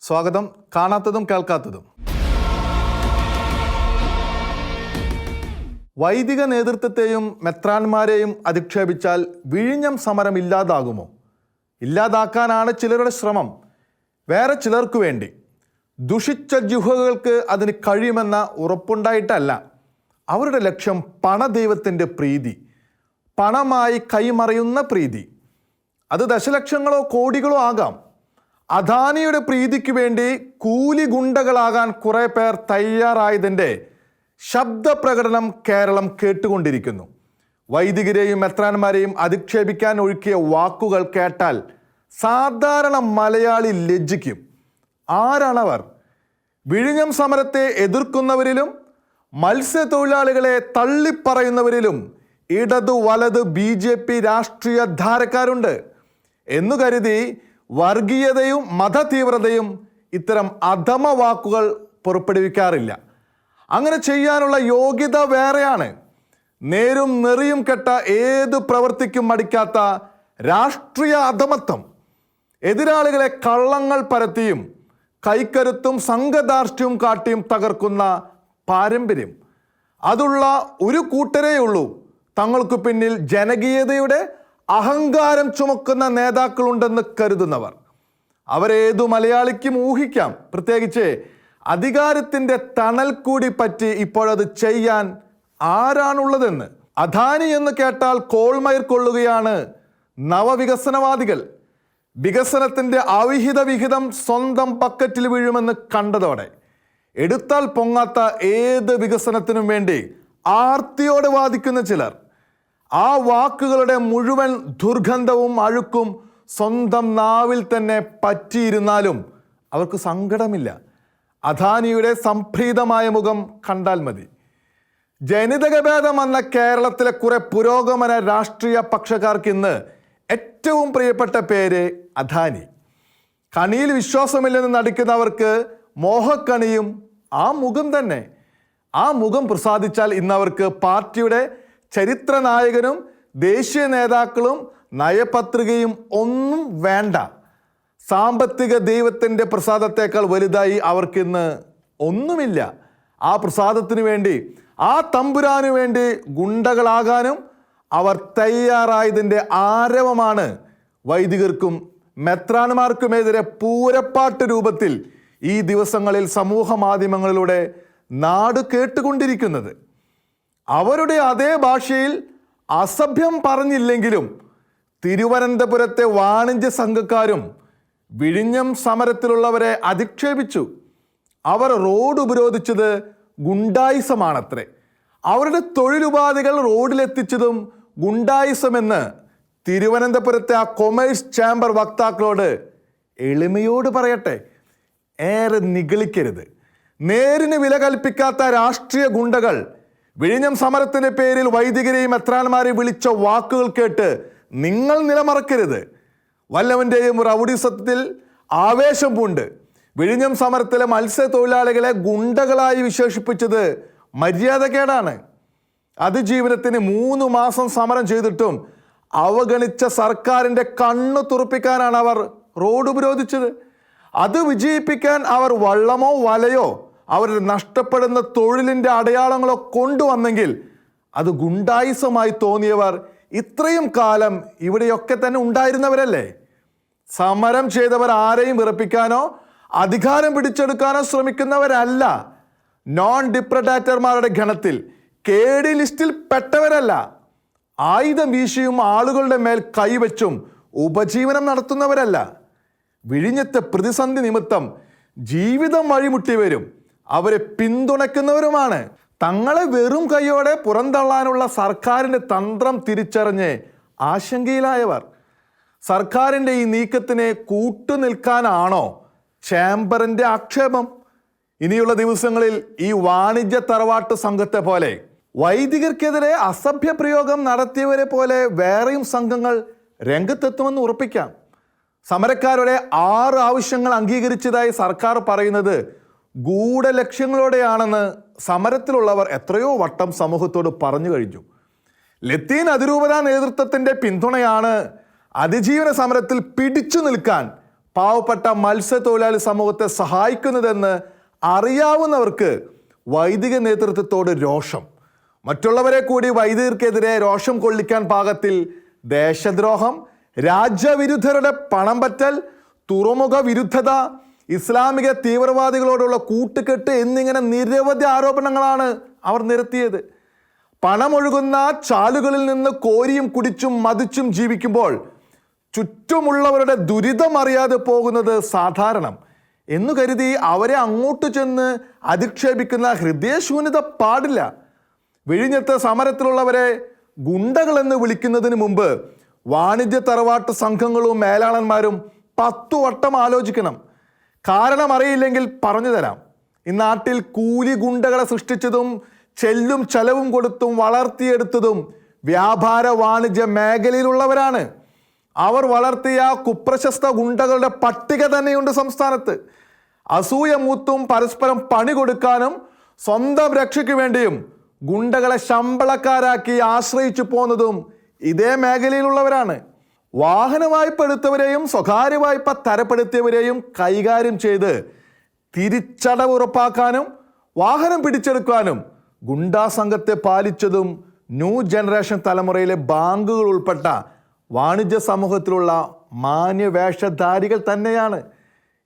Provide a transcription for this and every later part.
സ്വാഗതം. കാണാത്തതും കേൾക്കാത്തതും. വൈദിക നേതൃത്വത്തെയും മെത്രാന്മാരെയും അധിക്ഷേപിച്ചാൽ വിഴിഞ്ഞം സമരം ഇല്ലാതാകുമോ? ഇല്ലാതാക്കാനാണ് ചിലരുടെ ശ്രമം. വേറെ ചിലർക്കു വേണ്ടി ദുഷിച്ച ജിഹ്വകൾക്ക് അതിന് കഴിയുമെന്ന ഉറപ്പുണ്ടായിട്ടല്ല. അവരുടെ ലക്ഷ്യം പണദൈവത്തിൻ്റെ പ്രീതി, പണമായി കൈമറയുന്ന പ്രീതി. അത് ദശലക്ഷങ്ങളോ കോടികളോ ആകാം. അദാനിയുടെ പ്രീതിക്ക് വേണ്ടി കൂലി ഗുണ്ടകളാകാൻ കുറേ പേർ തയ്യാറായതിൻ്റെ ശബ്ദപ്രകടനം കേരളം കേട്ടുകൊണ്ടിരിക്കുന്നു. വൈദികരെയും മെത്രാന്മാരെയും അധിക്ഷേപിക്കാൻ ഒഴുക്കിയ വാക്കുകൾ കേട്ടാൽ സാധാരണ മലയാളി ലജ്ജിക്കും. ആരാണവർ? വിഴിഞ്ഞം സമരത്തെ എതിർക്കുന്നവരിലും മത്സ്യത്തൊഴിലാളികളെ തള്ളിപ്പറയുന്നവരിലും ഇടതു വലത് BJP രാഷ്ട്രീയ ധാരക്കാരുണ്ട് എന്നു കരുതി വർഗീയതയും മതതീവ്രതയും ഇത്തരം അധമ വാക്കുകൾ പുറപ്പെടുവിക്കാറില്ല. അങ്ങനെ ചെയ്യാനുള്ള യോഗ്യത വേറെയാണ്. നേരും നെറിയും കെട്ട ഏതു പ്രവൃത്തിക്കും മടിക്കാത്ത രാഷ്ട്രീയ അധമത്വം, എതിരാളികളെ കള്ളങ്ങൾ പരത്തിയും കൈക്കരുത്തും സംഘധാർഷ്ട്യവും കാട്ടിയും തകർക്കുന്ന പാരമ്പര്യം, അതുള്ള ഒരു കൂട്ടരേ ഉള്ളൂ തങ്ങൾക്ക് പിന്നിൽ ജനകീയതയുടെ അഹങ്കാരം ചുമക്കുന്ന നേതാക്കളുണ്ടെന്ന് കരുതുന്നവർ. അവരേതു മലയാളിക്കും ഊഹിക്കാം. പ്രത്യേകിച്ച് അധികാരത്തിൻ്റെ തണൽ കൂടി പറ്റി ഇപ്പോഴത് ചെയ്യാൻ ആരാണുള്ളതെന്ന്. അദാനി എന്ന് കേട്ടാൽ കോൾമയിർ കൊള്ളുകയാണ് നവവികസനവാദികൾ. വികസനത്തിൻ്റെ അവിഹിത വിഹിതം സ്വന്തം പക്കറ്റിൽ വീഴുമെന്ന് കണ്ടതോടെ എടുത്താൽ പൊങ്ങാത്ത ഏത് വികസനത്തിനും വേണ്ടി ആർത്തിയോടെ വാദിക്കുന്ന ചിലർ ആ വാക്കുകളുടെ മുഴുവൻ ദുർഗന്ധവും അഴുക്കും സ്വന്തം നാവിൽ തന്നെ പറ്റിയിരുന്നാലും അവർക്ക് സങ്കടമില്ല. അദാനിയുടെ സംപ്രീതമായ മുഖം കണ്ടാൽ മതി. ജനിതകഭേദം വന്ന കേരളത്തിലെ കുറെ പുരോഗമന രാഷ്ട്രീയ പക്ഷക്കാർക്ക് ഇന്ന് ഏറ്റവും പ്രിയപ്പെട്ട പേര് അദാനി. കണിയിൽ വിശ്വാസമില്ലെന്ന് നടിക്കുന്നവർക്ക് മോഹക്കണിയും ആ മുഖം തന്നെ. ആ മുഖം പ്രസാദിച്ചാൽ ഇന്നവർക്ക് പാർട്ടിയുടെ ചരിത്ര നായകനും ദേശീയ നേതാക്കളും നയപത്രികയും ഒന്നും വേണ്ട. സാമ്പത്തിക ദൈവത്തിൻ്റെ പ്രസാദത്തേക്കാൾ വലുതായി അവർക്കിന്ന് ഒന്നുമില്ല. ആ പ്രസാദത്തിന് വേണ്ടി, ആ തമ്പുരാനു വേണ്ടി ഗുണ്ടകളാകാനും അവർ തയ്യാറായതിൻ്റെ ആരവമാണ് വൈദികർക്കും മെത്രാന്മാർക്കുമെതിരെ പൂരപ്പാട്ട് രൂപത്തിൽ ഈ ദിവസങ്ങളിൽ സമൂഹ മാധ്യമങ്ങളിലൂടെ നാട് കേട്ടുകൊണ്ടിരിക്കുന്നത്. അവരുടെ അതേ ഭാഷയിൽ അസഭ്യം പറഞ്ഞില്ലെങ്കിലും തിരുവനന്തപുരത്തെ വാണിജ്യ സംഘക്കാരും വിഴിഞ്ഞം സമരത്തിലുള്ളവരെ അധിക്ഷേപിച്ചു. അവർ റോഡ് ഉപരോധിച്ചത് ഗുണ്ടായിസമാണത്രേ. അവരുടെ തൊഴിലുപാധികൾ റോഡിലെത്തിച്ചതും ഗുണ്ടായിസമെന്ന് തിരുവനന്തപുരത്തെ ആ കൊമേഴ്സ് ചേംബർ വക്താക്കളോട് എളിമയോട് പറയട്ടെ. ഏറെ നിഗളിക്കരുത്. നേരിന് വില കൽപ്പിക്കാത്ത രാഷ്ട്രീയ ഗുണ്ടകൾ വിഴിഞ്ഞം സമരത്തിൻ്റെ പേരിൽ വൈദികരെയും മെത്രാന്മാരെയും വിളിച്ച വാക്കുകൾ കേട്ട് നിങ്ങൾ നിലമറക്കരുത്. വല്ലവൻ്റെയും റൗഡിസത്തിൽ ആവേശം പൂണ്ട് വിഴിഞ്ഞം സമരത്തിലെ മത്സ്യത്തൊഴിലാളികളെ ഗുണ്ടകളായി വിശേഷിപ്പിച്ചത് മര്യാദക്കേടാണ്. അതിജീവനത്തിന് 3 മാസം സമരം ചെയ്തിട്ടും അവഗണിച്ച സർക്കാരിൻ്റെ കണ്ണു തുറപ്പിക്കാനാണ് അവർ റോഡ് ഉപരോധിച്ചത്. അത് വിജയിപ്പിക്കാൻ അവർ വള്ളമോ വലയോ അവരുടെ നഷ്ടപ്പെടുന്ന തൊഴിലിൻ്റെ അടയാളങ്ങളോ കൊണ്ടുവന്നെങ്കിൽ അത് ഗുണ്ടായിസമായി തോന്നിയവർ ഇത്രയും കാലം ഇവിടെയൊക്കെ തന്നെ ഉണ്ടായിരുന്നവരല്ലേ? സമരം ചെയ്തവർ ആരെയും വിറപ്പിക്കാനോ അധികാരം പിടിച്ചെടുക്കാനോ ശ്രമിക്കുന്നവരല്ല. നോൺ ഡിപ്രഡേറ്റർമാരുടെ ഗണത്തിൽ KD ലിസ്റ്റിൽ പെട്ടവരല്ല. ആയുധം വീശിയും ആളുകളുടെ മേൽ കൈവച്ചും ഉപജീവനം നടത്തുന്നവരല്ല. വിഴിഞ്ഞത്തെ പ്രതിസന്ധി നിമിത്തം ജീവിതം വഴിമുട്ടി വരും അവരെ പിന്തുണയ്ക്കുന്നവരുമാണ്. തങ്ങളെ വെറും കൈയോടെ പുറന്തള്ളാനുള്ള സർക്കാരിൻ്റെ തന്ത്രം തിരിച്ചറിഞ്ഞ് ആശങ്കയിലായവർ. സർക്കാരിൻ്റെ ഈ നീക്കത്തിന് കൂട്ടുനിൽക്കാനാണോ ചേംബറിൻ്റെ ആക്ഷേപം? ഇനിയുള്ള ദിവസങ്ങളിൽ ഈ വാണിജ്യ തറവാട്ട് സംഘത്തെ പോലെ വൈദികർക്കെതിരെ അസഭ്യ പ്രയോഗം നടത്തിയവരെ പോലെ വേറെയും സംഘങ്ങൾ രംഗത്തെത്തുമെന്ന് ഉറപ്പിക്കാം. സമരക്കാരുടെ 6 ആവശ്യങ്ങൾ അംഗീകരിച്ചതായി സർക്കാർ പറയുന്നത് ഗൂഢലക്ഷ്യങ്ങളോടെയാണെന്ന് സമരത്തിലുള്ളവർ എത്രയോ വട്ടം സമൂഹത്തോട് പറഞ്ഞു കഴിഞ്ഞു. ലത്തീൻ അതിരൂപതാ നേതൃത്വത്തിൻ്റെ പിന്തുണയാണ് അതിജീവന സമരത്തിൽ പിടിച്ചു നിൽക്കാൻ പാവപ്പെട്ട മത്സ്യത്തൊഴിലാളി സമൂഹത്തെ സഹായിക്കുന്നതെന്ന് അറിയാവുന്നവർക്ക് വൈദിക നേതൃത്വത്തോട് രോഷം, മറ്റുള്ളവരെ കൂടി വൈദികർക്കെതിരെ രോഷം കൊള്ളിക്കാൻ പാകത്തിൽ ദേശദ്രോഹം, രാജ്യവിരുദ്ധരുടെ പണം പറ്റൽ, തുറമുഖ വിരുദ്ധത, ഇസ്ലാമിക തീവ്രവാദികളോടുള്ള കൂട്ടുകെട്ട് എന്നിങ്ങനെ നിരവധി ആരോപണങ്ങളാണ് അവർ നിരത്തിയത്. പണമൊഴുകുന്ന ചാലുകളിൽ നിന്ന് കോരിയും കുടിച്ചും മതിച്ചും ജീവിക്കുമ്പോൾ ചുറ്റുമുള്ളവരുടെ ദുരിതം അറിയാതെ പോകുന്നത് സാധാരണം എന്നു കരുതി അവരെ അങ്ങോട്ട് ചെന്ന് അധിക്ഷേപിക്കുന്ന ഹൃദയശൂന്യത പാടില്ല. വിഴിഞ്ഞത്ത് സമരത്തിലുള്ളവരെ ഗുണ്ടകളെന്ന് വിളിക്കുന്നതിന് മുമ്പ് വാണിജ്യ തറവാട്ട് സംഘങ്ങളും മേലാളന്മാരും 10 വട്ടം ആലോചിക്കണം. കാരണം അറിയില്ലെങ്കിൽ പറഞ്ഞു തരാം. ഈ നാട്ടിൽ കൂലി ഗുണ്ടകളെ സൃഷ്ടിച്ചതും ചെല്ലും ചെലവും കൊടുത്തും വളർത്തിയെടുത്തതും വ്യാപാര വാണിജ്യ മേഖലയിലുള്ളവരാണ്. അവർ വളർത്തിയ കുപ്രശസ്ത ഗുണ്ടകളുടെ പട്ടിക തന്നെയുണ്ട് സംസ്ഥാനത്ത്. അസൂയ മൂത്തും പരസ്പരം പണി കൊടുക്കാനും സ്വന്തം രക്ഷയ്ക്ക് വേണ്ടിയും ഗുണ്ടകളെ ശമ്പളക്കാരാക്കി ആശ്രയിച്ചു പോന്നതും ഇതേ മേഖലയിലുള്ളവരാണ്. വാഹന വായ്പ എടുത്തവരെയും സ്വകാര്യ വായ്പ തരപ്പെടുത്തിയവരെയും കൈകാര്യം ചെയ്ത് തിരിച്ചടവ് ഉറപ്പാക്കാനും വാഹനം പിടിച്ചെടുക്കാനും ഗുണ്ടാ സംഘത്തെ പാലിച്ചതും ന്യൂ ജനറേഷൻ തലമുറയിലെ ബാങ്കുകൾ ഉൾപ്പെട്ട വാണിജ്യ സമൂഹത്തിലുള്ള മാന്യവേഷധാരികൾ തന്നെയാണ്.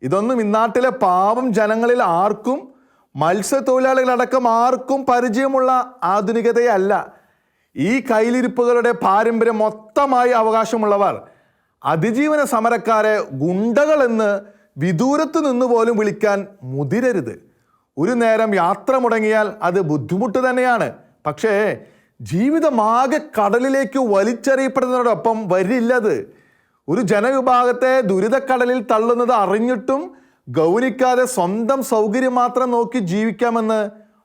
ഇതൊന്നും ഇന്നാട്ടിലെ പാവം ജനങ്ങളിൽ ആർക്കും, മത്സ്യത്തൊഴിലാളികളടക്കം ആർക്കും പരിചയമുള്ള ആധുനികതയല്ല. ഈ കയ്യിലിരിപ്പുകളുടെ പാരമ്പര്യം മൊത്തമായി അവകാശമുള്ളവർ അതിജീവന സമരക്കാരെ ഗുണ്ടകൾ എന്ന് വിദൂരത്തു നിന്ന് പോലും വിളിക്കാൻ മുതിരരുത്. ഒരു നേരം യാത്ര മുടങ്ങിയാൽ അത് ബുദ്ധിമുട്ട് തന്നെയാണ്. പക്ഷേ ജീവിതമാകെ കടലിലേക്ക് വലിച്ചെറിയപ്പെടുന്നതോടൊപ്പം വരില്ലത്. ഒരു ജനവിഭാഗത്തെ ദുരിതക്കടലിൽ തള്ളുന്നത് അറിഞ്ഞിട്ടും ഗൗനിക്കാതെ സ്വന്തം സൗകര്യം മാത്രം നോക്കി ജീവിക്കാമെന്ന്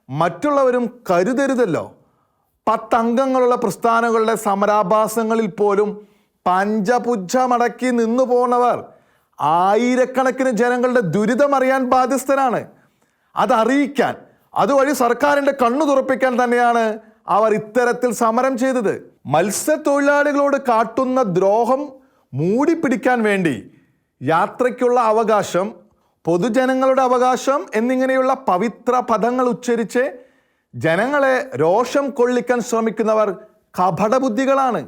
മറ്റുള്ളവരും കരുതരുതല്ലോ. 10 അംഗങ്ങളുള്ള പ്രസ്ഥാനങ്ങളുടെ സമരാഭാസങ്ങളിൽ പോലും പഞ്ചപുച്ഛമടക്കി നിന്നു പോണവർ ആയിരക്കണക്കിന് ജനങ്ങളുടെ ദുരിതം അറിയാൻ ബാധ്യസ്ഥരാണ്. അതറിയിക്കാൻ, അതുവഴി സർക്കാരിൻ്റെ കണ്ണു തുറപ്പിക്കാൻ തന്നെയാണ് അവർ ഇത്തരത്തിൽ സമരം ചെയ്തത്. മത്സ്യത്തൊഴിലാളികളോട് കാട്ടുന്ന ദ്രോഹം മൂടിപ്പിടിക്കാൻ വേണ്ടി യാത്രയ്ക്കുള്ള അവകാശം, പൊതുജനങ്ങളുടെ അവകാശം എന്നിങ്ങനെയുള്ള പവിത്ര പദങ്ങൾ ഉച്ചരിച്ച് ജനങ്ങളെ രോഷം കൊള്ളിക്കാൻ ശ്രമിക്കുന്നവർ കപടബുദ്ധികളാണ്.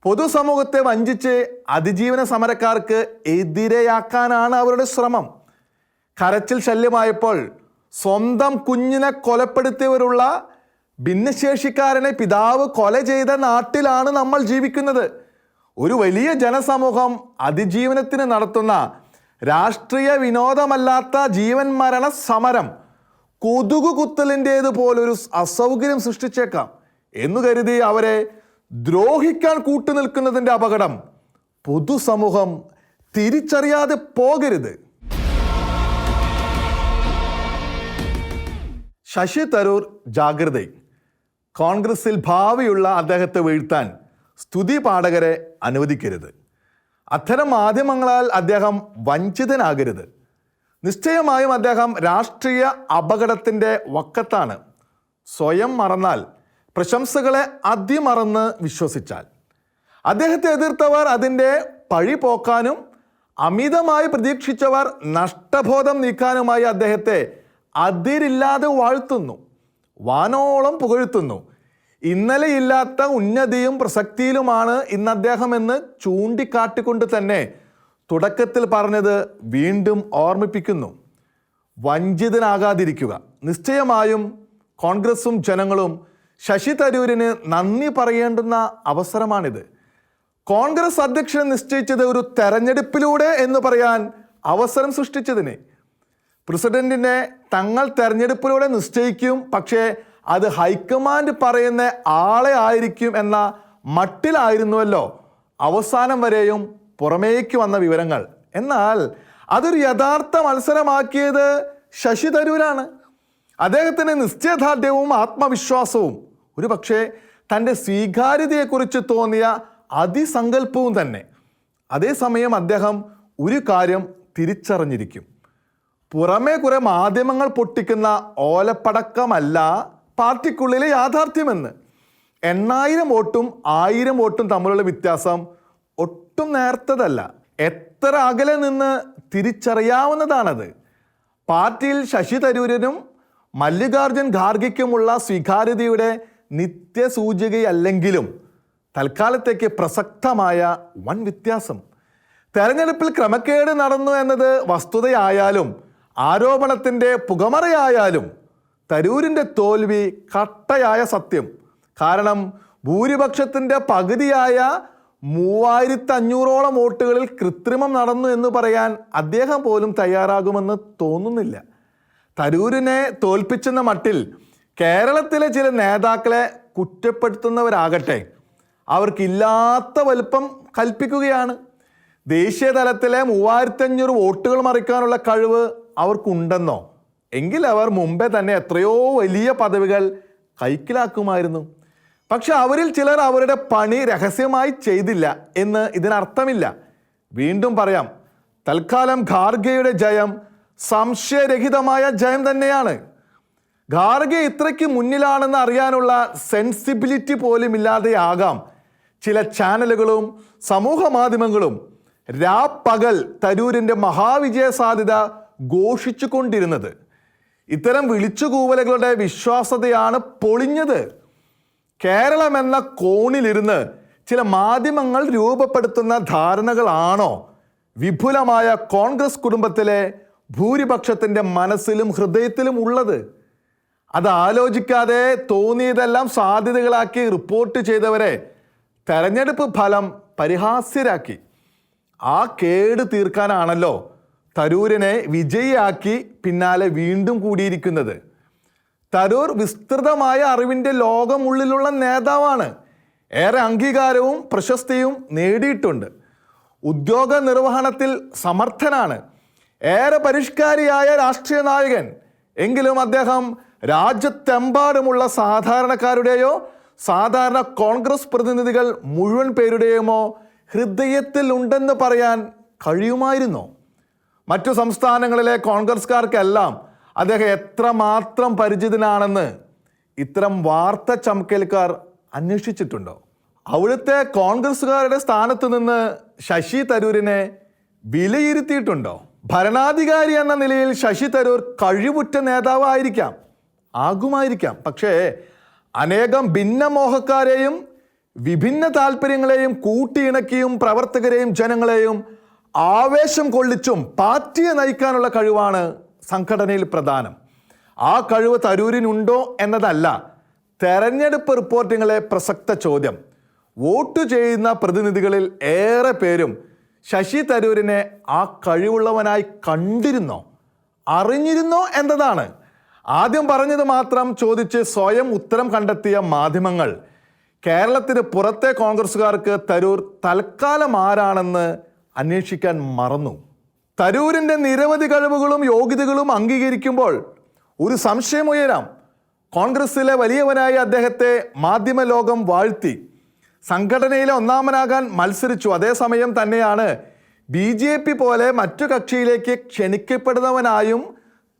പൊതുസമൂഹത്തെ വഞ്ചിച്ച് അതിജീവന സമരക്കാർക്ക് എതിരെയാക്കാനാണ് അവരുടെ ശ്രമം. കരച്ചിൽ ശല്യമായപ്പോൾ സ്വന്തം കുഞ്ഞിനെ കൊലപ്പെടുത്തിയവരുള്ള ഭിന്നശേഷിക്കാരനെ പിതാവ് കൊല ചെയ്ത നാട്ടിലാണ് നമ്മൾ ജീവിക്കുന്നത്. ഒരു വലിയ ജനസമൂഹം അതിജീവനത്തിന് നടത്തുന്ന രാഷ്ട്രീയ വിനോദമല്ലാത്ത ജീവൻ മരണ സമരം കൊതുകു കുത്തലിൻ്റേത് പോലൊരു അസൗകര്യം സൃഷ്ടിച്ചേക്കാം എന്നു കരുതി അവരെ ദ്രോഹിക്കാൻ കൂട്ടുനിൽക്കുന്നതിൻ്റെ അപകടം പൊതുസമൂഹം തിരിച്ചറിയാതെ പോകരുത്. ശശി തരൂർ ജാഗ്രത. കോൺഗ്രസിൽ ഭാവിയുള്ള അദ്ദേഹത്തെ വീഴ്ത്താൻ സ്തുതി പാഠകരെ അനുവദിക്കരുത്. അത്തരം മാധ്യമങ്ങളാൽ അദ്ദേഹം വഞ്ചിതനാകരുത്. നിശ്ചയമായും അദ്ദേഹം രാഷ്ട്രീയ അപകടത്തിൻ്റെ വക്കത്താണ്. സ്വയം മറന്നാൽ, പ്രശംസകളെ അതിമറന്ന് വിശ്വസിച്ചാൽ. അദ്ദേഹത്തെ എതിർത്തവർ അതിൻ്റെ പഴി പോക്കാനും അമിതമായി പ്രതീക്ഷിച്ചവർ നഷ്ടബോധം നീക്കാനുമായി അദ്ദേഹത്തെ അതിരില്ലാതെ വാഴ്ത്തുന്നു, വാനോളം പുകഴ്ത്തുന്നു. ഇന്നലെയില്ലാത്ത ഉന്നതിയും പ്രസക്തിയിലുമാണ് ഇന്ന് അദ്ദേഹം എന്ന് ചൂണ്ടിക്കാട്ടിക്കൊണ്ട് തന്നെ തുടക്കത്തിൽ പറഞ്ഞത് വീണ്ടും ഓർമ്മിപ്പിക്കുന്നു. വഞ്ചിതനാകാതിരിക്കുക. നിശ്ചയമായും കോൺഗ്രസും ജനങ്ങളും ശശി തരൂരിന് നന്ദി പറയേണ്ടുന്ന അവസരമാണിത്. കോൺഗ്രസ് അധ്യക്ഷനെ നിശ്ചയിച്ചത് ഒരു തെരഞ്ഞെടുപ്പിലൂടെ എന്ന് പറയാൻ അവസരം സൃഷ്ടിച്ചതിന്. പ്രസിഡന്റിനെ തങ്ങൾ തെരഞ്ഞെടുപ്പിലൂടെ നിശ്ചയിക്കും, പക്ഷേ അത് ഹൈക്കമാൻഡ് പറയുന്ന ആളെ ആയിരിക്കും എന്ന മട്ടിലായിരുന്നുവല്ലോ അവസാനം വരെയും പുറമേക്ക് വന്ന വിവരങ്ങൾ. എന്നാൽ അതൊരു യഥാർത്ഥ മത്സരമാക്കിയത് ശശി തരൂരാണ്. അദ്ദേഹത്തിന് നിശ്ചയദാർഢ്യവും ആത്മവിശ്വാസവും ഒരു പക്ഷേ തൻ്റെ സ്വീകാര്യതയെക്കുറിച്ച് തോന്നിയ അതിസങ്കല്പവും തന്നെ. അതേസമയം അദ്ദേഹം ഒരു കാര്യം തിരിച്ചറിഞ്ഞിരിക്കും. പുറമേ കുറെ മാധ്യമങ്ങൾ പൊട്ടിക്കുന്ന ഓലപ്പടക്കമല്ല പാർട്ടിക്കുള്ളിലെ യാഥാർത്ഥ്യമെന്ന്. 8000 വോട്ടും 1000 വോട്ടും തമ്മിലുള്ള വ്യത്യാസം ഒട്ടും നേർത്തതല്ല. എത്ര അകലെ നിന്ന് തിരിച്ചറിയാവുന്നതാണത്. പാർട്ടിയിൽ ശശി തരൂരിനും മല്ലികാർജുൻ ഖാർഗെക്കുമുള്ള സ്വീകാര്യതയുടെ നിത്യസൂചികയല്ലെങ്കിലും തൽക്കാലത്തേക്ക് പ്രസക്തമായ വൻ വ്യത്യാസം. തെരഞ്ഞെടുപ്പിൽ ക്രമക്കേട് നടന്നു എന്നത് വസ്തുതയായാലും ആരോപണത്തിൻ്റെ പുകമറയായാലും തരൂരിൻ്റെ തോൽവി കട്ടയായ സത്യം. കാരണം ഭൂരിപക്ഷത്തിൻ്റെ പകുതിയായ 3500ഓളം വോട്ടുകളിൽ കൃത്രിമം നടന്നു എന്ന് പറയാൻ അദ്ദേഹം പോലും തയ്യാറാകുമെന്ന് തോന്നുന്നില്ല. തരൂരിനെ തോൽപ്പിച്ചെന്ന മട്ടിൽ കേരളത്തിലെ ചില നേതാക്കളെ കുറ്റപ്പെടുത്തുന്നവരാകട്ടെ അവർക്കില്ലാത്ത വലുപ്പം കൽപ്പിക്കുകയാണ്. ദേശീയ തലത്തിലെ 3500 വോട്ടുകൾ മറിക്കാനുള്ള കഴിവ് അവർക്കുണ്ടെന്നോ എങ്കിൽ അവർ മുമ്പേ തന്നെ എത്രയോ വലിയ പദവികൾ കൈക്കലാക്കുമായിരുന്നു. പക്ഷെ അവരിൽ ചിലർ അവരുടെ പണി രഹസ്യമായി ചെയ്തില്ല എന്ന് ഇതിനർത്ഥമില്ല. വീണ്ടും പറയാം, തൽക്കാലം ഖാർഗെയുടെ ജയം സംശയരഹിതമായ ജയം തന്നെയാണ്. ഖാർഗെ ഇത്രയ്ക്ക് മുന്നിലാണെന്ന് അറിയാനുള്ള സെൻസിബിലിറ്റി പോലും ഇല്ലാതെയാകാം ചില ചാനലുകളും സമൂഹ മാധ്യമങ്ങളും രാപ്പകൽ തരൂരിൻ്റെ മഹാവിജയ സാധ്യത ഘോഷിച്ചു കൊണ്ടിരുന്നത്. ഇത്തരം വിളിച്ചുകൂവലുകളുടെ വിശ്വാസ്യതയാണ് പൊളിഞ്ഞത്. കേരളം എന്ന കോണിലിരുന്ന് ചില മാധ്യമങ്ങൾ രൂപപ്പെടുത്തുന്ന ധാരണകളാണോ വിപുലമായ കോൺഗ്രസ് കുടുംബത്തിലെ ഭൂരിപക്ഷത്തിൻ്റെ മനസ്സിലും ഹൃദയത്തിലും ഉള്ളത്? അത് ആലോചിക്കാതെ തോന്നിയതെല്ലാം സാധ്യതകളാക്കി റിപ്പോർട്ട് ചെയ്തവരെ തെരഞ്ഞെടുപ്പ് ഫലം പരിഹാസ്യരാക്കി. ആ കേട് തീർക്കാനാണല്ലോ തരൂരിനെ വിജയിയാക്കി പിന്നാലെ വീണ്ടും കൂടിയിരിക്കുന്നത്. തരൂർ വിസ്തൃതമായ അറിവിൻ്റെ ലോകമുള്ളിലുള്ള നേതാവാണ്. ഏറെ അംഗീകാരവും പ്രശസ്തിയും നേടിയിട്ടുണ്ട്. ഉദ്യോഗ നിർവഹണത്തിൽ സമർത്ഥനാണ്. ഏറെ പരിഷ്കാരിയായ രാഷ്ട്രീയ നായകൻ. എങ്കിലും അദ്ദേഹം രാജ്യത്തെമ്പാടുമുള്ള സാധാരണക്കാരുടെയോ സാധാരണ കോൺഗ്രസ് പ്രതിനിധികൾ മുഴുവൻ പേരുടെയുമോ ഹൃദയത്തിൽ ഉണ്ടെന്ന് പറയാൻ കഴിയുമായിരുന്നോ? മറ്റു സംസ്ഥാനങ്ങളിലെ കോൺഗ്രസ്കാർക്കെല്ലാം അദ്ദേഹം എത്രമാത്രം പരിചിതനാണെന്ന് ഇത്തരം വാർത്ത ചമക്കൽക്കാർ അന്വേഷിച്ചിട്ടുണ്ടോ? അവിടുത്തെ കോൺഗ്രസ്സുകാരുടെ സ്ഥാനത്ത് നിന്ന് ശശി തരൂരിനെ വിലയിരുത്തിയിട്ടുണ്ടോ? ഭരണാധികാരി എന്ന നിലയിൽ ശശി തരൂർ കഴിവുറ്റ നേതാവായിരിക്കാം, ആകുമായിരിക്കാം. പക്ഷേ അനേകം ഭിന്നമോഹക്കാരെയും വിഭിന്ന താല്പര്യങ്ങളെയും കൂട്ടിയിണക്കിയും പ്രവർത്തകരെയും ജനങ്ങളെയും ആവേശം കൊള്ളിച്ചും പാർട്ടിയെ നയിക്കാനുള്ള കഴിവാണ് സംഘടനയിൽ പ്രധാനം. ആ കഴിവ് തരൂരിനുണ്ടോ എന്നതല്ല തെരഞ്ഞെടുപ്പ് റിപ്പോർട്ടിങ്ങിലെ പ്രസക്ത ചോദ്യം. വോട്ട് ചെയ്യുന്ന പ്രതിനിധികളിൽ ഏറെ പേരും ശശി തരൂരിനെ ആ കഴിവുള്ളവനായി കണ്ടിരുന്നോ, അറിഞ്ഞിരുന്നോ എന്നതാണ്. ആദ്യം പറഞ്ഞത് മാത്രം ചോദിച്ച് സ്വയം ഉത്തരം കണ്ടെത്തിയ മാധ്യമങ്ങൾ കേരളത്തിന് പുറത്തെ കോൺഗ്രസ്സുകാർക്ക് തരൂർ തൽക്കാലം ആരാണെന്ന് അന്വേഷിക്കാൻ മറന്നു. തരൂരിൻ്റെ നിരവധി കഴിവുകളും യോഗ്യതകളും അംഗീകരിക്കുമ്പോൾ ഒരു സംശയമുയരാം. കോൺഗ്രസ്സിലെ വലിയവനായി അദ്ദേഹത്തെ മാധ്യമ ലോകം വാഴ്ത്തി. സംഘടനയിലെ ഒന്നാമനാകാൻ മത്സരിച്ചു. അതേസമയം തന്നെയാണ് BJP പോലെ മറ്റു കക്ഷിയിലേക്ക് ക്ഷണിക്കപ്പെടുന്നവനായും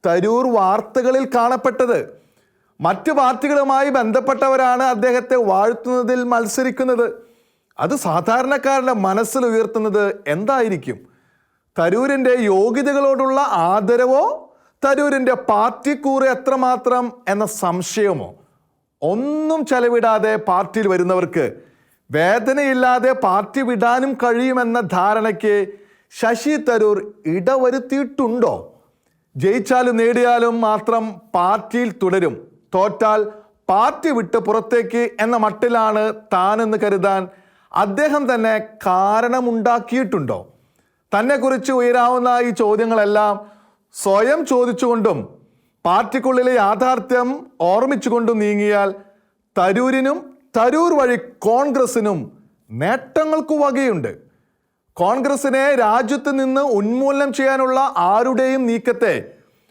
തരൂർ വാർത്തകളിൽ കാണപ്പെട്ടത്. മറ്റു പാർട്ടികളുമായി ബന്ധപ്പെട്ടവരാണ് അദ്ദേഹത്തെ വാഴ്ത്തുന്നതിൽ മത്സരിക്കുന്നത്. അത് സാധാരണക്കാരുടെ മനസ്സിൽ ഉയർത്തുന്നത് എന്തായിരിക്കും? തരൂരിൻ്റെ യോഗ്യതകളോടുള്ള ആദരവോ തരൂരിൻ്റെ പാർട്ടിക്കൂറ് എത്രമാത്രം എന്ന സംശയമോ? ഒന്നും ചെലവിടാതെ പാർട്ടിയിൽ വരുന്നവർക്ക് വേദനയില്ലാതെ പാർട്ടി വിടാനും കഴിയുമെന്ന ധാരണയ്ക്ക് ശശി തരൂർ ഇടവരുത്തിയിട്ടുണ്ടോ? ജയിച്ചാലും നേടിയാലും മാത്രം പാർട്ടിയിൽ തുടരും, തോറ്റാൽ പാർട്ടി വിട്ട് പുറത്തേക്ക് എന്ന മട്ടിലാണ് താനെന്ന് കരുതാൻ അദ്ദേഹം തന്നെ കാരണമുണ്ടാക്കിയിട്ടുണ്ടോ? തന്നെക്കുറിച്ച് ഉയരാവുന്ന ഈ ചോദ്യങ്ങളെല്ലാം സ്വയം ചോദിച്ചുകൊണ്ടും പാർട്ടിക്കുള്ളിലെ യാഥാർത്ഥ്യം ഓർമ്മിച്ചുകൊണ്ടും നീങ്ങിയാൽ തരൂരിനും തരൂർ വഴി കോൺഗ്രസിനും നേട്ടങ്ങൾക്കു വകയുണ്ട്. കോൺഗ്രസിനെ രാജ്യത്ത് നിന്ന് ഉന്മൂലനം ചെയ്യാനുള്ള ആരുടെയും നീക്കത്തെ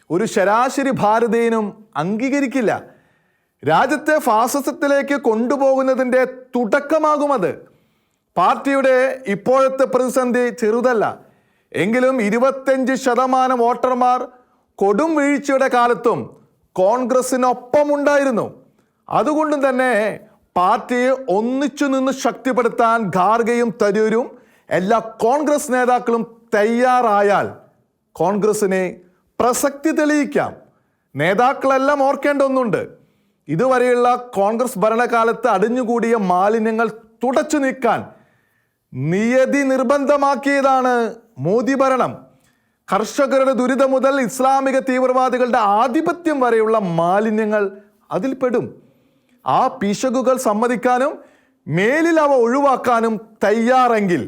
ഒരു ശരാശരി ഭാരതീയനും അംഗീകരിക്കില്ല. രാജ്യത്തെ ഫാസിസത്തിലേക്ക് കൊണ്ടുപോകുന്നതിൻ്റെ തുടക്കമാകുമത്. പാർട്ടിയുടെ ഇപ്പോഴത്തെ പ്രതിസന്ധി ചെറുതല്ല. എങ്കിലും 25% വോട്ടർമാർ കൊടും വീഴ്ചയുടെ കാലത്തും കോൺഗ്രസിനൊപ്പമുണ്ടായിരുന്നു. അതുകൊണ്ടും തന്നെ പാർട്ടിയെ ഒന്നിച്ചു നിന്ന് ശക്തിപ്പെടുത്താൻ ഖാർഗെയും തരൂരും എല്ലാ കോൺഗ്രസ് നേതാക്കളും തയ്യാറായാൽ കോൺഗ്രസിനെ പ്രസക്തി തെളിയിക്കാം. നേതാക്കളെല്ലാം ഓർക്കേണ്ട ഒന്നുണ്ട്. ഇതുവരെയുള്ള കോൺഗ്രസ് ഭരണകാലത്ത് അടിഞ്ഞുകൂടിയ മാലിന്യങ്ങൾ തുടച്ചു നീക്കാൻ നിയതി നിർബന്ധമാക്കിയതാണ് മോദി ഭരണം. കർഷകരുടെ ദുരിതം മുതൽ ഇസ്ലാമിക തീവ്രവാദികളുടെ ആധിപത്യം വരെയുള്ള മാലിന്യങ്ങൾ അതിൽപ്പെടും. ആ പിശകുകൾ സമ്മതിക്കാനും മേലിൽ അവ ഒഴിവാക്കാനും തയ്യാറെങ്കിൽ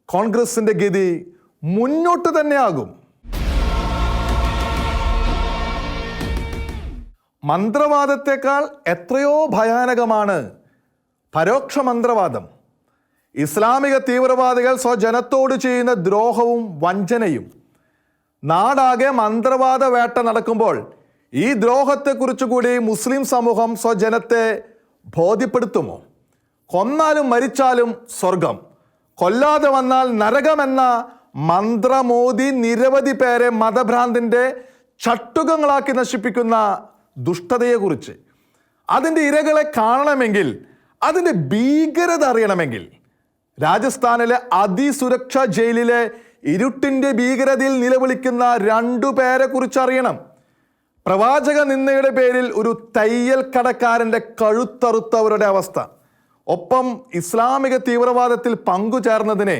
കോൺഗ്രസിന്റെ ഗതി മുന്നോട്ട് തന്നെയാകും. മന്ത്രവാദത്തെക്കാൾ എത്രയോ ഭയാനകമാണ് പരോക്ഷ മന്ത്രവാദം. ഇസ്ലാമിക തീവ്രവാദികൾ സ്വജനത്തോട് ചെയ്യുന്ന ദ്രോഹവും വഞ്ചനയും. നാടാകെ മന്ത്രവാദ വേട്ട നടക്കുമ്പോൾ ഈ ദ്രോഹത്തെക്കുറിച്ച് കൂടി മുസ്ലിം സമൂഹം സ്വജനത്തെ ബോധ്യപ്പെടുത്തുമോ? കൊന്നാലും മരിച്ചാലും സ്വർഗം, കൊല്ലാതെ വന്നാൽ നരകമെന്ന മന്ത്രമോദി നിരവധി പേരെ മതഭ്രാന്തിൻ്റെ ചട്ടുകങ്ങളാക്കി നശിപ്പിക്കുന്ന ദുഷ്ടതയെക്കുറിച്ച്, അതിൻ്റെ ഇരകളെ കാണണമെങ്കിൽ, അതിൻ്റെ ഭീകരത അറിയണമെങ്കിൽ രാജസ്ഥാനിലെ അതിസുരക്ഷാ ജയിലിലെ ഇരുട്ടിൻ്റെ ഭീകരതയിൽ നിലവിളിക്കുന്ന 2 പേരെ കുറിച്ച് അറിയണം. പ്രവാചക നിന്ദയുടെ പേരിൽ ഒരു തയ്യൽ കടക്കാരൻ്റെ കഴുത്തറുത്തവരുടെ അവസ്ഥ, ഒപ്പം ഇസ്ലാമിക തീവ്രവാദത്തിൽ പങ്കുചേർന്നതിനെ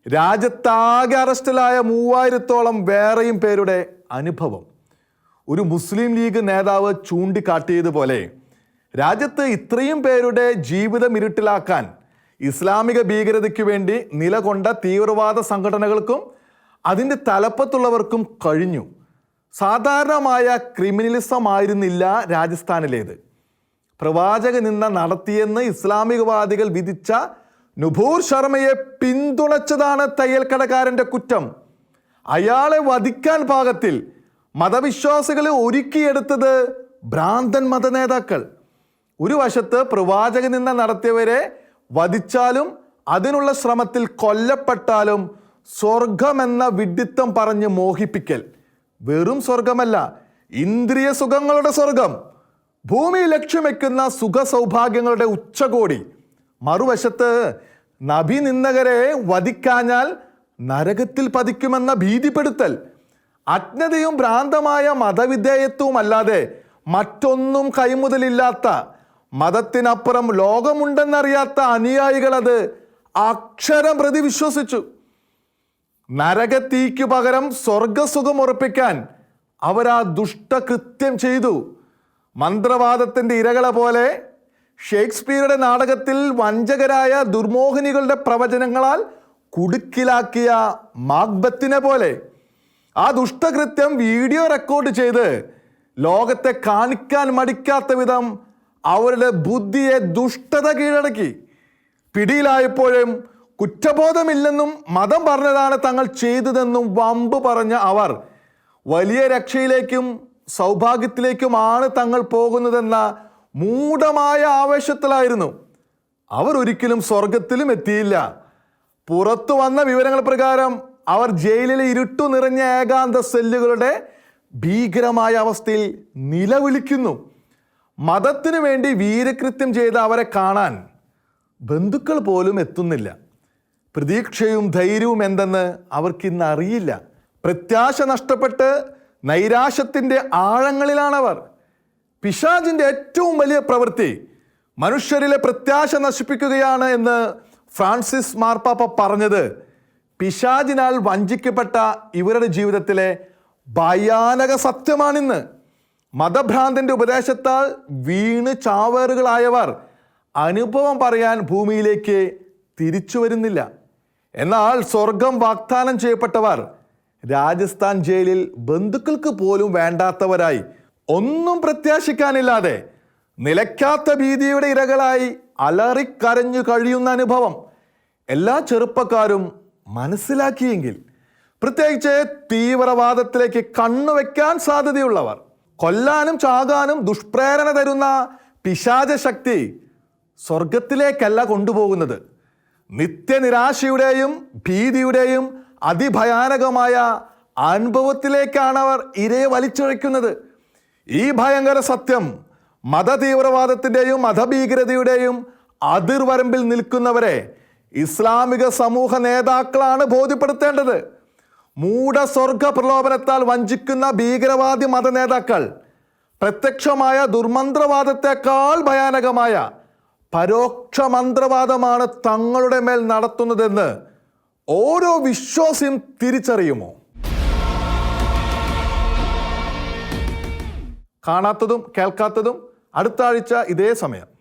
രാജ്യത്താകെ അറസ്റ്റിലായ 3000-ഓളം വേറെയും പേരുടെ അനുഭവം. ഒരു മുസ്ലിം ലീഗ് നേതാവ് ചൂണ്ടിക്കാട്ടിയതുപോലെ രാജ്യത്ത് ഇത്രയും പേരുടെ ജീവിതം ഇരുട്ടിലാക്കാൻ ഇസ്ലാമിക ഭീകരതയ്ക്ക് വേണ്ടി നിലകൊണ്ട തീവ്രവാദ സംഘടനകൾക്കും അതിൻ്റെ തലപ്പത്തുള്ളവർക്കും കഴിഞ്ഞു. സാധാരണമായ ക്രിമിനലിസം ആയിരുന്നില്ല രാജസ്ഥാനിലേത്. പ്രവാചക നിന്ദ നടത്തിയെന്ന് ഇസ്ലാമികവാദികൾ വിധിച്ച നുപൂർ ശർമ്മയെ പിന്തുണച്ചതാണ് തയ്യൽക്കടക്കാരൻ്റെ കുറ്റം. അയാളെ വധിക്കാൻ പാകത്തിൽ മതവിശ്വാസികളെ ഒരുക്കിയെടുത്തത് ഭ്രാന്തൻ മതനേതാക്കൾ. ഒരു വശത്ത് പ്രവാചക നിന്ദ നടത്തിയവരെ വധിച്ചാലും അതിനുള്ള ശ്രമത്തിൽ കൊല്ലപ്പെട്ടാലും സ്വർഗമെന്ന വിഡ്ഢിത്തം പറഞ്ഞ് മോഹിപ്പിക്കൽ. വെറും സ്വർഗമല്ല, ഇന്ദ്രിയ സുഖങ്ങളുടെ സ്വർഗം, ഭൂമി ലക്ഷ്യം വയ്ക്കുന്ന സുഖ സൗഭാഗ്യങ്ങളുടെ ഉച്ചകോടി. മറുവശത്ത് നബി നിന്ദകരെ വധിക്കാഞ്ഞാൽ നരകത്തിൽ പതിക്കുമെന്ന ഭീതിപ്പെടുത്തൽ. അജ്ഞതയും ഭ്രാന്തമായ മതവിധേയത്വവും അല്ലാതെ മറ്റൊന്നും കൈമുതലില്ലാത്ത, മതത്തിനപ്പുറം ലോകമുണ്ടെന്നറിയാത്ത അനുയായികൾ അത് അക്ഷരം പ്രതി വിശ്വസിച്ചു. നരകത്തീക്ക് പകരം സ്വർഗസുഖം ഉറപ്പിക്കാൻ അവരാ ദുഷ്ടകൃത്യം ചെയ്തു. മന്ത്രവാദത്തിൻ്റെ ഇരകളെ പോലെ ഷേക്സ്പിയറുടെ നാടകത്തിൽ വഞ്ചകരായ ദുർമോഹിനികളുടെ പ്രവചനങ്ങളാൽ കുടുക്കിലാക്കിയ മാക്ബത്തിനെ പോലെ ആ ദുഷ്ടകൃത്യം വീഡിയോ റെക്കോർഡ് ചെയ്ത് ലോകത്തെ കാണിക്കാൻ മടിക്കാത്ത വിധം അവരുടെ ബുദ്ധിയെ ദുഷ്ടത കീഴടക്കി. പിടിയിലായപ്പോഴും കുറ്റബോധമില്ലെന്നും മതം പറഞ്ഞതാണ് തങ്ങൾ ചെയ്തതെന്നും വമ്പ് പറഞ്ഞ അവർ വലിയ രക്ഷയിലേക്കും സൗഭാഗ്യത്തിലേക്കുമാണ് തങ്ങൾ പോകുന്നതെന്ന മൂഢമായ ആവേശത്തിലായിരുന്നു. അവർ ഒരിക്കലും സ്വർഗത്തിലും എത്തിയില്ല. പുറത്തു വന്ന വിവരങ്ങൾ പ്രകാരം അവർ ജയിലിലെ ഇരുട്ടു നിറഞ്ഞ ഏകാന്ത സെല്ലുകളുടെ ഭീകരമായ അവസ്ഥയിൽ നിലവിളിക്കുന്നു. മതത്തിനു വേണ്ടി വീരകൃത്യം ചെയ്ത അവരെ കാണാൻ ബന്ധുക്കൾ പോലും എത്തുന്നില്ല. പ്രതീക്ഷയും ധൈര്യവും എന്തെന്ന് അവർക്കിന്ന് അറിയില്ല. പ്രത്യാശ നഷ്ടപ്പെട്ട് നൈരാശ്യത്തിൻ്റെ ആഴങ്ങളിലാണവർ. പിശാചിൻ്റെ ഏറ്റവും വലിയ പ്രവൃത്തി മനുഷ്യരിലെ പ്രത്യാശ നശിപ്പിക്കുകയാണ് എന്ന് ഫ്രാൻസിസ് മാർപ്പാപ്പ പറഞ്ഞത് പിശാചിനാൽ വഞ്ചിക്കപ്പെട്ട ഇവരുടെ ജീവിതത്തിലെ ഭയാനക സത്യമാണിന്ന്. മതഭ്രാന്തൻ്റെ ഉപദേശത്താൽ വീണ് ചാവേറുകളായവർ അനുഭവം പറയാൻ ഭൂമിയിലേക്ക് തിരിച്ചു വരുന്നില്ല. എന്നാൽ സ്വർഗം വാഗ്ദാനം ചെയ്യപ്പെട്ടവർ രാജസ്ഥാൻ ജയിലിൽ ബന്ധുക്കൾക്ക് പോലും വേണ്ടാത്തവരായി, ഒന്നും പ്രത്യാശിക്കാനില്ലാതെ നിലയ്ക്കാത്ത ഭീതിയുടെ ഇരകളായി അലറിക്കരഞ്ഞു കഴിയുന്ന അനുഭവം എല്ലാ ചെറുപ്പക്കാരും മനസ്സിലാക്കിയെങ്കിൽ, പ്രത്യേകിച്ച് തീവ്രവാദത്തിലേക്ക് കണ്ണുവെക്കാൻ സാധ്യതയുള്ളവർ, കൊല്ലാനും ചാകാനും ദുഷ്പ്രേരണ തരുന്ന പിശാച ശക്തി സ്വർഗത്തിലേക്കല്ല കൊണ്ടുപോകുന്നത്, നിത്യനിരാശയുടെയും ഭീതിയുടെയും അതിഭയാനകമായ അനുഭവത്തിലേക്കാണ് അവർ ഇരയെ വലിച്ചഴയ്ക്കുന്നത്. ഈ ഭയങ്കര സത്യം മതതീവ്രവാദത്തിൻ്റെയും മതഭീകരതയുടെയും അതിർവരമ്പിൽ നിൽക്കുന്നവരെ ഇസ്ലാമിക സമൂഹ നേതാക്കളാണ് ബോധ്യപ്പെടുത്തേണ്ടത്. മൂഢസ്വർഗ പ്രലോഭനത്താൽ വഞ്ചിക്കുന്ന ഭീകരവാദി മത നേതാക്കൾ പ്രത്യക്ഷമായ ദുർമന്ത്രവാദത്തെക്കാൾ ഭയാനകമായ പരോക്ഷ മന്ത്രവാദമാണ് തങ്ങളുടെ മേൽ നടത്തുന്നതെന്ന് ഓരോ വിശ്വാസിയും തിരിച്ചറിയുമോ? കാണാത്തതും കേൾക്കാത്തതും അടുത്ത ആഴ്ച ഇതേ സമയം.